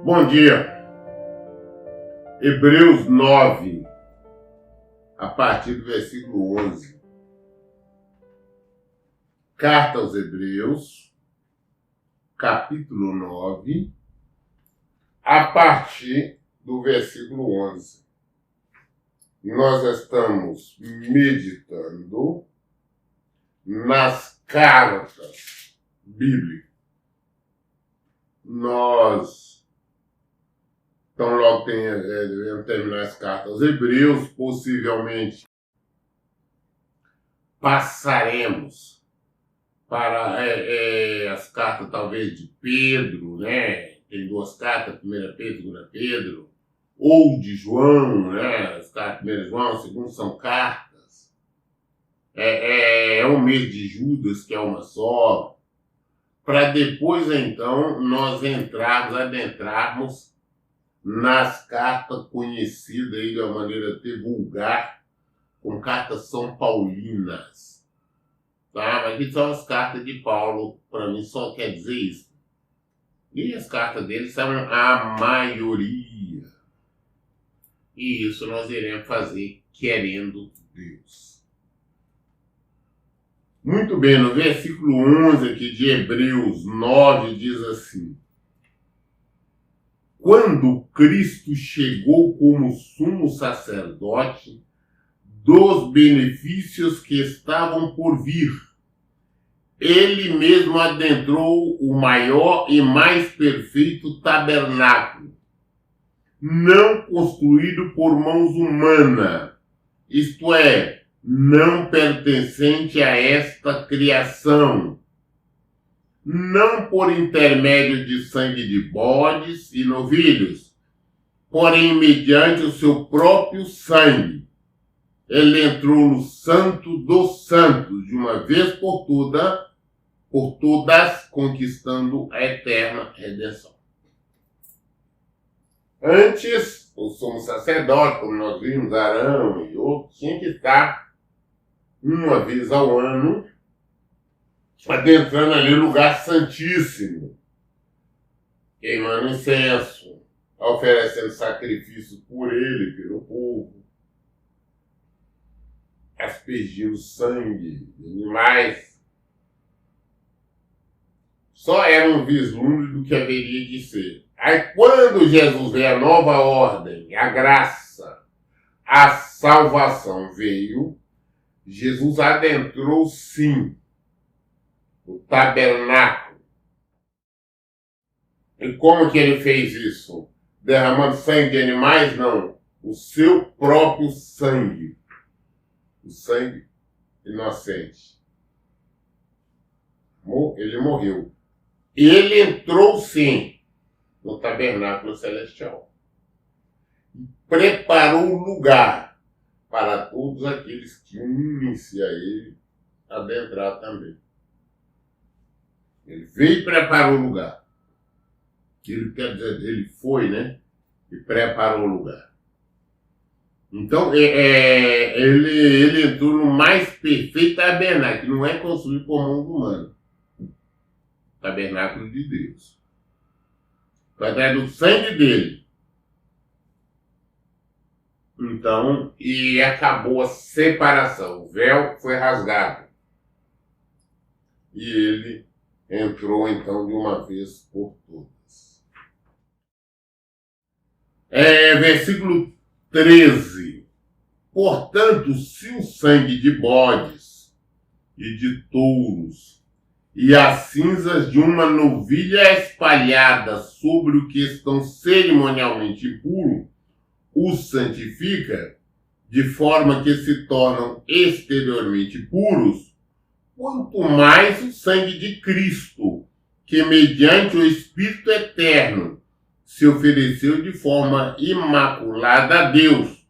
Bom dia. Hebreus 9, a partir do versículo 11. Carta aos Hebreus, capítulo 9, a partir do versículo 11. Nós estamos meditando nas cartas bíblicas. Então, logo devemos terminar as cartas aos Hebreus, possivelmente passaremos para as cartas, talvez, de Pedro, né? Tem duas cartas, 1 Pedro, 2 Pedro, ou de João, né? As cartas 1 João, 2 são cartas. É um mês de Judas, que é uma só, para depois, então, nós adentrarmos nas cartas conhecidas aí de uma maneira até vulgar, como cartas são paulinas. Tá? Mas aqui são as cartas de Paulo, para mim só quer dizer isso. E as cartas dele são a maioria. E isso nós iremos fazer querendo Deus. Muito bem, no versículo 11 aqui de Hebreus 9 diz assim: quando Cristo chegou como sumo sacerdote dos benefícios que estavam por vir, ele mesmo adentrou o maior e mais perfeito tabernáculo, não construído por mãos humanas, isto é, não pertencente a esta criação, não por intermédio de sangue de bodes e novilhos, porém mediante o seu próprio sangue. Ele entrou no santo dos santos, de uma vez por todas, conquistando a eterna redenção. Antes, o sumo sacerdote, como nós vimos, Arão e outros, tinha que estar uma vez ao ano adentrando ali o lugar santíssimo, queimando incenso, oferecendo sacrifício por ele, pelo povo, aspergindo sangue de animais. Só era um vislumbre do que haveria de ser. Aí quando Jesus veio, a nova ordem, a graça, a salvação veio, Jesus adentrou sim o tabernáculo. E como que ele fez isso? Derramando sangue de animais? Não. O seu próprio sangue. O sangue inocente. Ele morreu. Ele entrou sim no tabernáculo celestial. E preparou um lugar para todos aqueles que unem-se a ele adentrar também. Ele veio e preparou o lugar. Ele quer dizer, ele foi, né? E preparou o lugar. Então, ele entrou no mais perfeito tabernáculo, que não é construído por mão humana. Tabernáculo de Deus. Através do sangue dele. Então, e acabou a separação. O véu foi rasgado. E ele entrou, então, de uma vez por todas. Versículo 13. Portanto, se o sangue de bodes e de touros e as cinzas de uma novilha espalhadas sobre o que estão cerimonialmente impuros os santifica, de forma que se tornam exteriormente puros, quanto mais o sangue de Cristo, que mediante o Espírito Eterno se ofereceu de forma imaculada a Deus,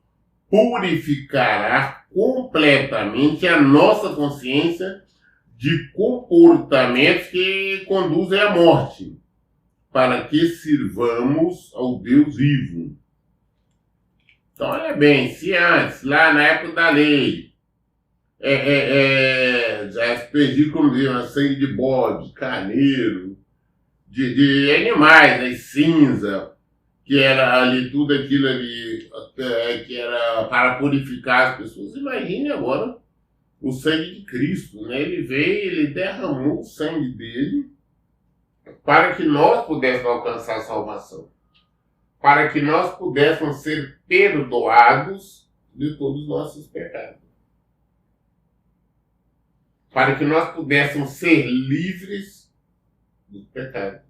purificará completamente a nossa consciência de comportamentos que conduzem à morte, para que sirvamos ao Deus vivo. Então, olha bem, se antes, lá na época da lei, já aspergido, como dizia, sangue de bode, carneiro, de animais, né, cinza, que era ali, tudo aquilo ali, que era para purificar as pessoas. Imagine agora o sangue de Cristo, né? Ele veio, ele derramou o sangue dele para que nós pudéssemos alcançar a salvação, para que nós pudéssemos ser perdoados de todos os nossos pecados, para que nós pudéssemos ser livres do pecado.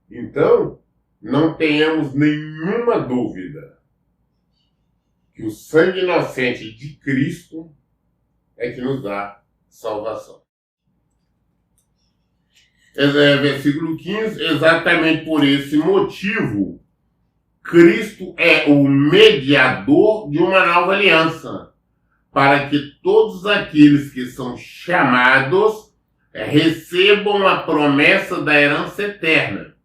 Então, não tenhamos nenhuma dúvida que o sangue inocente de Cristo é que nos dá salvação. Versículo 15, exatamente por esse motivo, Cristo é o mediador de uma nova aliança, para que todos aqueles que são chamados recebam a promessa da herança eterna,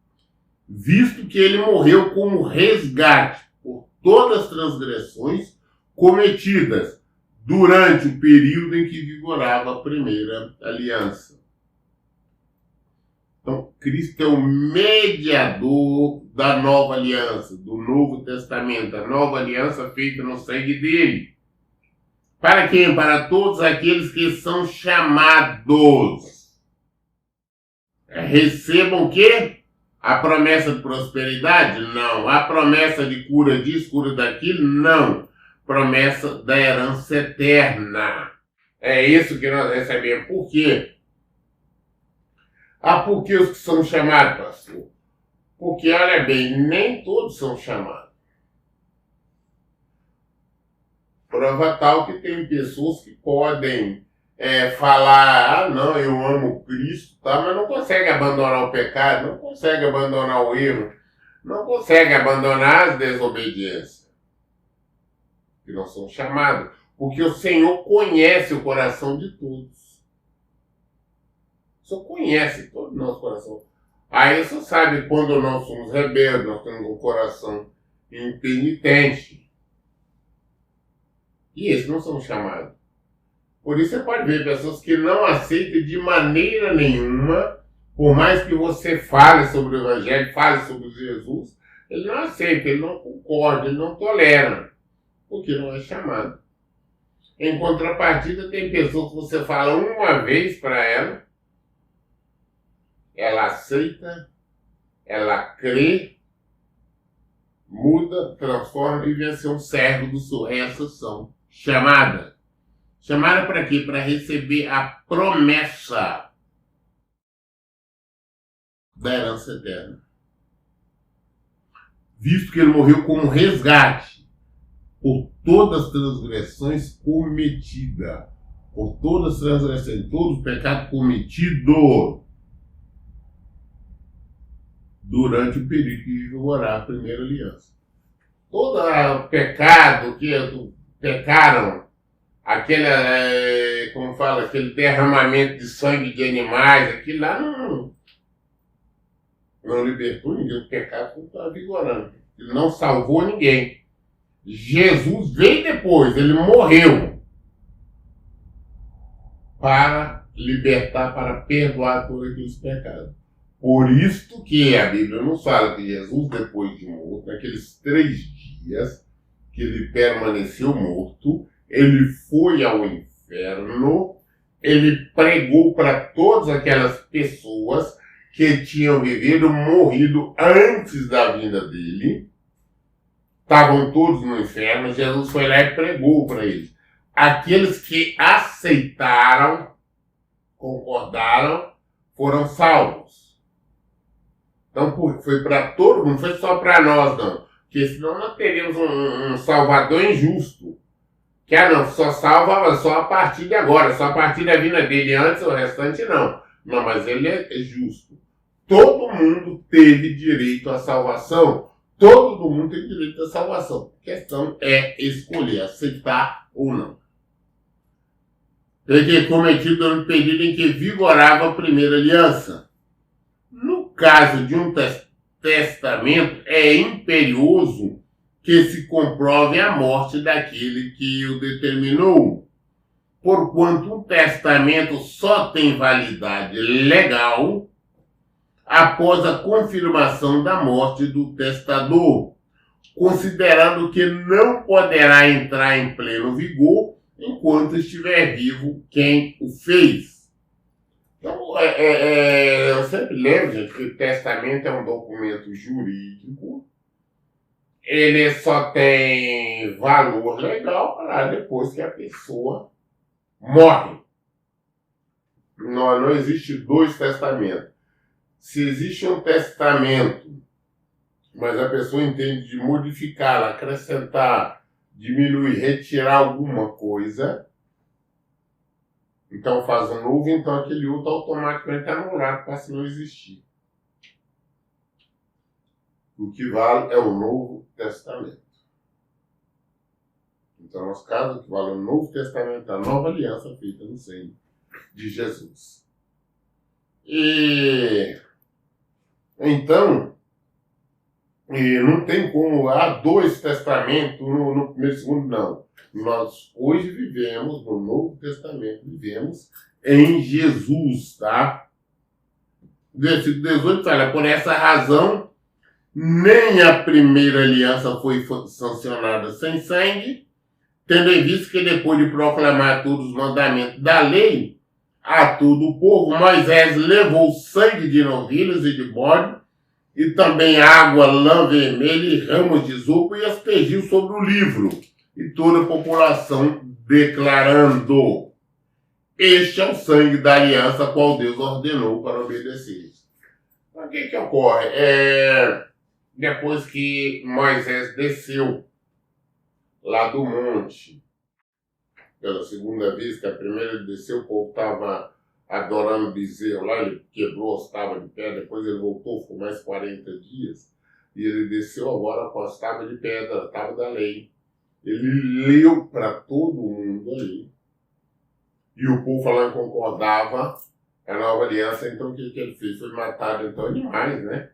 visto que ele morreu como resgate por todas as transgressões cometidas durante o período em que vigorava a primeira aliança. Então, Cristo é o mediador da nova aliança, do Novo Testamento, a nova aliança feita no sangue dele. Para quem? Para todos aqueles que são chamados. Recebam o quê? A promessa de prosperidade? Não. A promessa de cura disso, cura daquilo? Não. Promessa da herança eterna. É isso que nós recebemos. Por quê? Por que os que são chamados, pastor? Porque, olha bem, nem todos são chamados. Prova tal que tem pessoas que podem falar, não, eu amo Cristo, tá? Mas não consegue abandonar o pecado, não consegue abandonar o erro, não consegue abandonar as desobediências. Que não são chamados. Porque o Senhor conhece o coração de todos. O Senhor conhece todo o nosso coração. Aí você sabe quando nós somos rebeldes, nós temos um coração impenitente. E esses não são chamados. Por isso você pode ver pessoas que não aceitam de maneira nenhuma, por mais que você fale sobre o Evangelho, fale sobre Jesus, ele não aceita, ele não concorda, ele não tolera, porque não é chamado. Em contrapartida, tem pessoas que você fala uma vez para ela aceita, ela crê, muda, transforma e vem a ser um servo do seu reação. Chamada. Chamada para quê? Para receber a promessa da herança eterna. Visto que ele morreu como resgate por todas as transgressões cometidas. Por todas as transgressões, todo o pecado cometido durante o período que vigorava a primeira aliança. Todo pecado que pecaram, aquele derramamento de sangue de animais, aquilo lá não libertou ninguém, o pecado estava vigorando. Ele não salvou ninguém. Jesus veio depois, ele morreu para libertar, para perdoar todos aqueles pecados. Por isso que a Bíblia nos fala que Jesus, depois de morto, naqueles 3 dias que ele permaneceu morto, ele foi ao inferno, ele pregou para todas aquelas pessoas que tinham vivido, morrido antes da vinda dele, estavam todos no inferno, Jesus foi lá e pregou para eles. Aqueles que aceitaram, concordaram, foram salvos. Então foi para todo mundo, não foi só para nós, não. Porque senão nós teríamos um salvador injusto. Que só salva só a partir de agora, só a partir da vinda dele, antes o restante não. Não, mas ele é justo. Todo mundo teve direito à salvação. Todo mundo tem direito à salvação. A questão é escolher, aceitar ou não. Ele cometido durante o período em que vigorava a primeira aliança. No caso de um testamento, é imperioso que se comprove a morte daquele que o determinou. Porquanto um testamento só tem validade legal após a confirmação da morte do testador, considerando que não poderá entrar em pleno vigor enquanto estiver vivo quem o fez. Então, eu sempre lembro, gente, que o testamento é um documento jurídico. Ele só tem valor legal para depois que a pessoa morre. Não existe dois testamentos. Se existe um testamento, mas a pessoa entende de modificar, acrescentar, diminuir, retirar alguma coisa, então faz um novo, então aquele outro automaticamente está anulado, passa a não existir. O que vale é o Novo Testamento. Então, no nosso caso, o que vale é o Novo Testamento, a nova aliança feita no sangue de Jesus. Então, não tem como há dois testamentos no primeiro e segundo, não. Nós hoje vivemos no Novo Testamento, vivemos em Jesus, tá? O versículo 18 fala, por essa razão, nem a primeira aliança foi sancionada sem sangue, tendo em vista que depois de proclamar todos os mandamentos da lei a todo o povo, Moisés levou sangue de novilhas e de bode, e também água, lã vermelha e ramos de isopo, e aspergiu sobre o livro, e toda a população declarando: este é o sangue da aliança a qual Deus ordenou para obedecer. Então, o que ocorre? Depois que Moisés desceu lá do monte, pela segunda vez, que a primeira ele desceu, o povo estava adorando bezerro lá, ele quebrou as tábuas de pedra, depois ele voltou, ficou mais 40 dias, e ele desceu agora com as tábuas de pedra, a tábua da lei. Ele leu para todo mundo ali, e o povo falando concordava a nova aliança. Então o que ele fez? Foi matar então animais, né?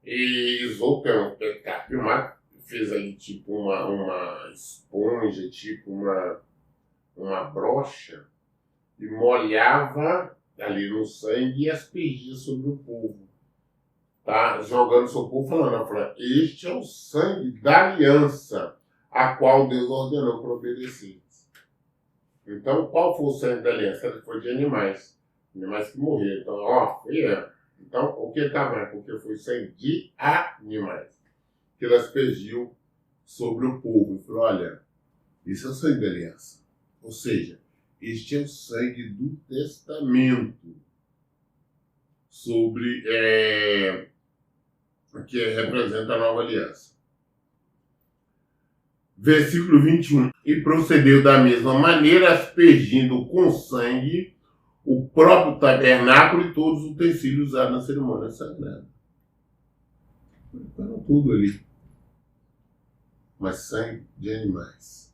E isopo, que é um pecado, fez ali tipo uma esponja, tipo uma brocha, e molhava ali no sangue e aspergia sobre o povo, tá? Jogando sobre o povo, falando, este é o sangue da aliança a qual Deus ordenou para obedecer. Então, qual foi o sangue da aliança? Ele foi de animais que morreram. Então, foi ela. Então, o que estava? Porque foi sangue de animais que ele aspergiu sobre o povo e falou, olha, isso é o sangue da aliança. Ou seja, este é o sangue do testamento sobre que representa a nova aliança. Versículo 21. E procedeu da mesma maneira, aspergindo com sangue o próprio tabernáculo e todos os utensílios usados na cerimônia sagrada. Foram tudo ali. Mas sangue de animais.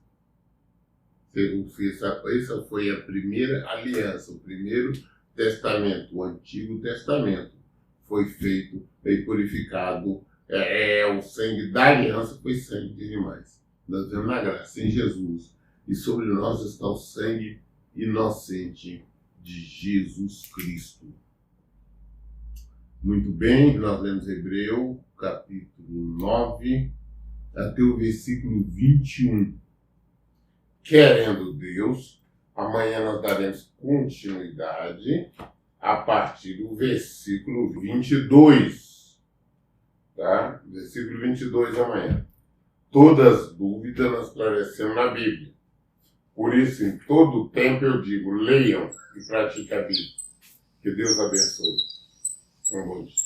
Essa foi a primeira aliança, o primeiro testamento, o Antigo Testamento. Foi feito e purificado. O sangue da aliança foi sangue de animais. Nós vemos na graça em Jesus. E sobre nós está o sangue inocente de Jesus Cristo. Muito bem, nós lemos Hebreu, capítulo 9, até o versículo 21. Querendo Deus, amanhã nós daremos continuidade a partir do versículo 22. Tá? Versículo 22 amanhã. Todas as dúvidas nós esclarecemos na Bíblia. Por isso, em todo tempo eu digo, leiam e pratiquem a Bíblia. Que Deus abençoe. Um bom dia.